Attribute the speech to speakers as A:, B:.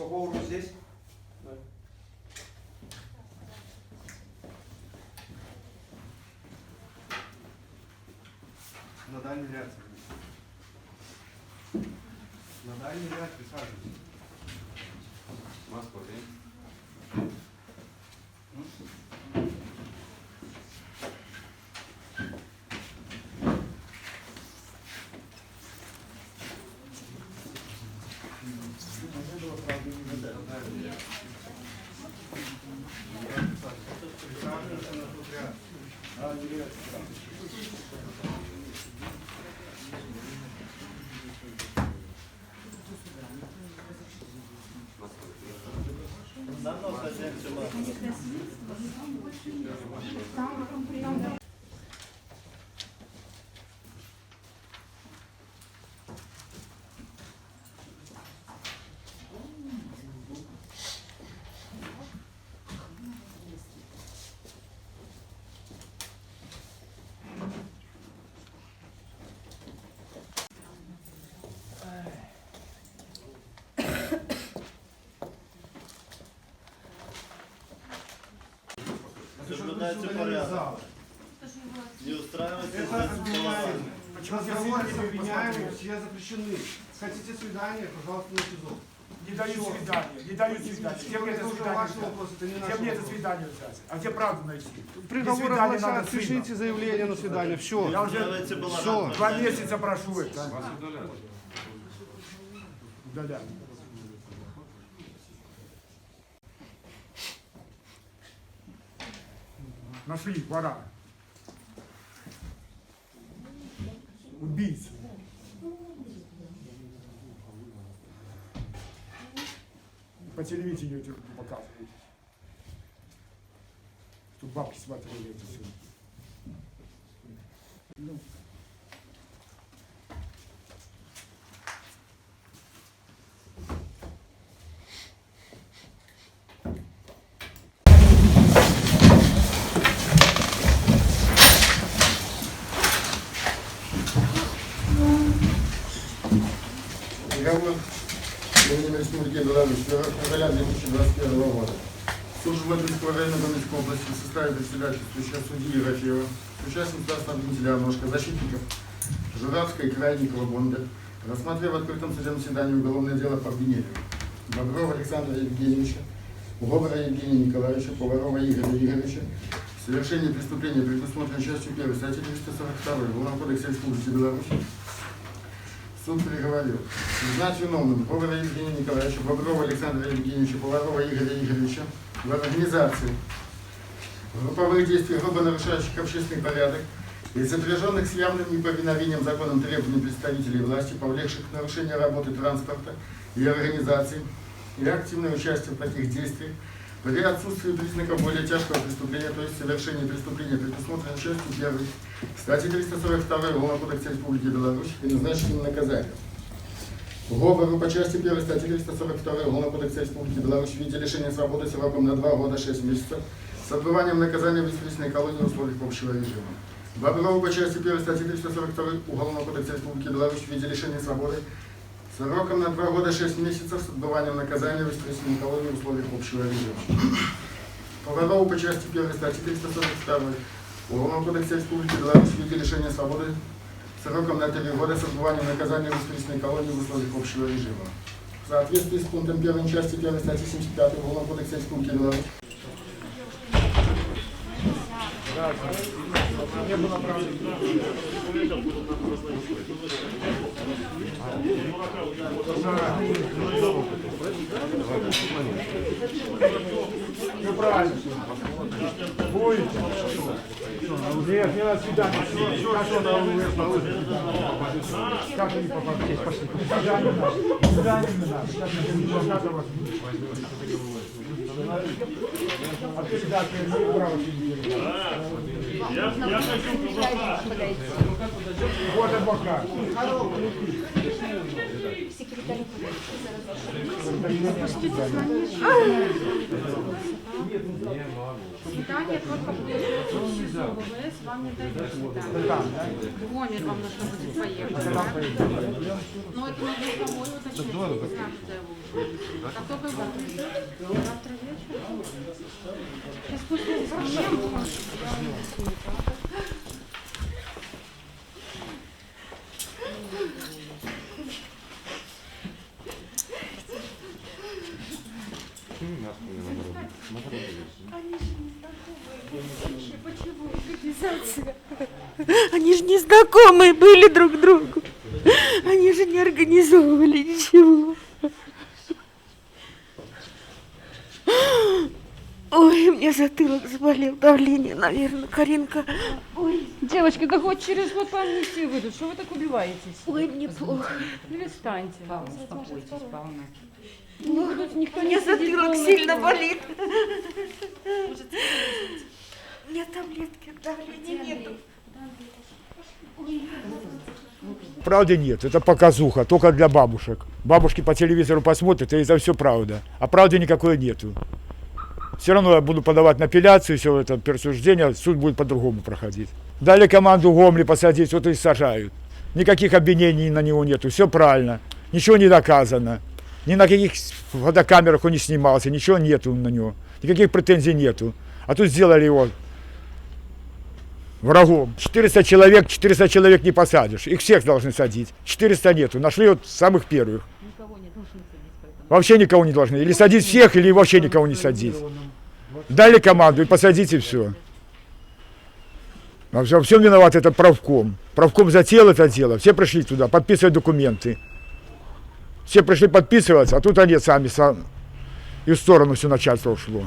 A: Попов уже здесь?
B: Да.
A: На дальний ряд. На дальний ряд присаживайтесь.
C: Москва,
B: Соблюдайте порядок. Не устраивайте.
A: Разговоры с обвиняемыми все запрещены. Хотите свидание, пожалуйста, на СИЗО.
D: Не дают свидания, не дают свидания. Где мне это
A: уже
D: свидание
A: ваш
D: взять?
A: вопрос, это не наш
D: Где мне это
A: вопрос.
D: свидание взять? А где правду найти?
A: Приговор
D: Где свидание
A: оглашают,
D: надо сына?
A: пишите заявление на свидание, все.
D: Я уже
B: Делайте балаган.
A: Все.
D: 2 месяца прошу это.
C: Вас удаляют.
D: Да-да. Нашли вора. Убийцу. По телевидению это показывают. Что бабки смотрели это все.
E: Приговор Государственной Республики Беларусь 2 февраля 2021 года. Суд Жлобинского района Донецкой области в составе председательствующего судьи Ерофеева, участников государственного обвинителя Аношка, защитников Журавская, Крайникова, Бондарь, рассмотрев в открытом судебном заседании уголовное дело по обвинению Боброва Александра Евгеньевича, Говора Евгения Николаевича, Поварова Игоря Игоревича в совершении преступления, предусмотренной частью 1 статьи 342 Уголовного кодекса Республики Беларусь, суд приговорил признать виновным Говора Евгения Николаевича, Боброва Александра Евгеньевича, Поварова Игоря Игоревича в организации групповых действий, грубо нарушающих общественный порядок и сопряженных с явным неповиновением законным требованиям представителей власти, повлекших к нарушению работы транспорта и организаций, или активное участие в таких действиях при отсутствии признаков более тяжкого преступления, то есть совершения преступления, предусмотренной частью 1 статьи 342 Уголовного кодекса Республики Беларусь и назначенным наказанием. Говору по части 1 статьи 342 Уголовного кодекса Республики Беларусь в виде лишения свободы сроком на 2 года 6 месяцев с отбыванием наказания в исправительной колонии в условиях общего режима. Боброву по части 1 статьи 342 Уголовного кодекса Республики Беларусь в виде лишения свободы сроком на 2 года 6 месяцев с отбыванием наказания в исправительной колонии в условиях общего режима. Поварову по части 1 статьи 342 Уголовного кодекса Республики Беларусь в виде лишения свободы сроком на 3 года с отбыванием наказания в исправительной колонии в условиях общего режима. В соответствии с пунктом 1 части 1 статьи 75 Уголовного кодекса Республики Беларусь.
D: Не было правды. Ну правильно. Будете? Нет, не на свидание. Как они попадут? Пошли. Свидание надо. Свидание надо. А ты, да, ты не прав.
F: Я хочу подойти.
D: Вот адвокат.
F: Свидание только будет в СИЗО. ВВС вам не дает свидание. В Гомель вам нужно будет поехать. Да? Но это надо с тобой уточнить. Не знаю, куда его. Как только его приедет. Завтра вечером. Сейчас пусть я звоню.
G: Они же не знакомые были друг другу. Они же не организовывали ничего. Ой, у меня затылок заболел, давление, наверное, Каринка. Ой,
F: Девочки, да хоть через вот амнистию выйдут. Что вы так убиваетесь?
G: ой, мне плохо.
F: Или встаньте.
H: Успокойтесь, Павловна.
F: Никто
G: У
F: не
G: меня
F: сидит
G: затылок
F: дома.
G: сильно болит. У меня таблетки, давления нету.
D: Правды нет, это показуха, только для бабушек. Бабушки по телевизору посмотрят, и это все правда. А правды никакой нету. Все равно я буду подавать на апелляцию, все это присуждение, суд будет по-другому проходить. Дали команду Гомли посадить, вот и сажают. Никаких обвинений на него нету, все правильно, ничего не доказано. Ни на каких фотокамерах он не снимался, ничего нету на него, никаких претензий нету. А тут сделали его врагом. 400 человек не посадишь, их всех должны садить. 400 нету, нашли вот самых первых.
F: Никого не должны садить, поэтому.
D: Вообще никого не должны. Или садить всех, или вообще никого не садить. Дали команду и посадите все. Во всем виноват этот правком. Правком затеял это дело. Все пришли туда подписывать документы. Все пришли подписываться, а тут они сами и в сторону все начальство ушло.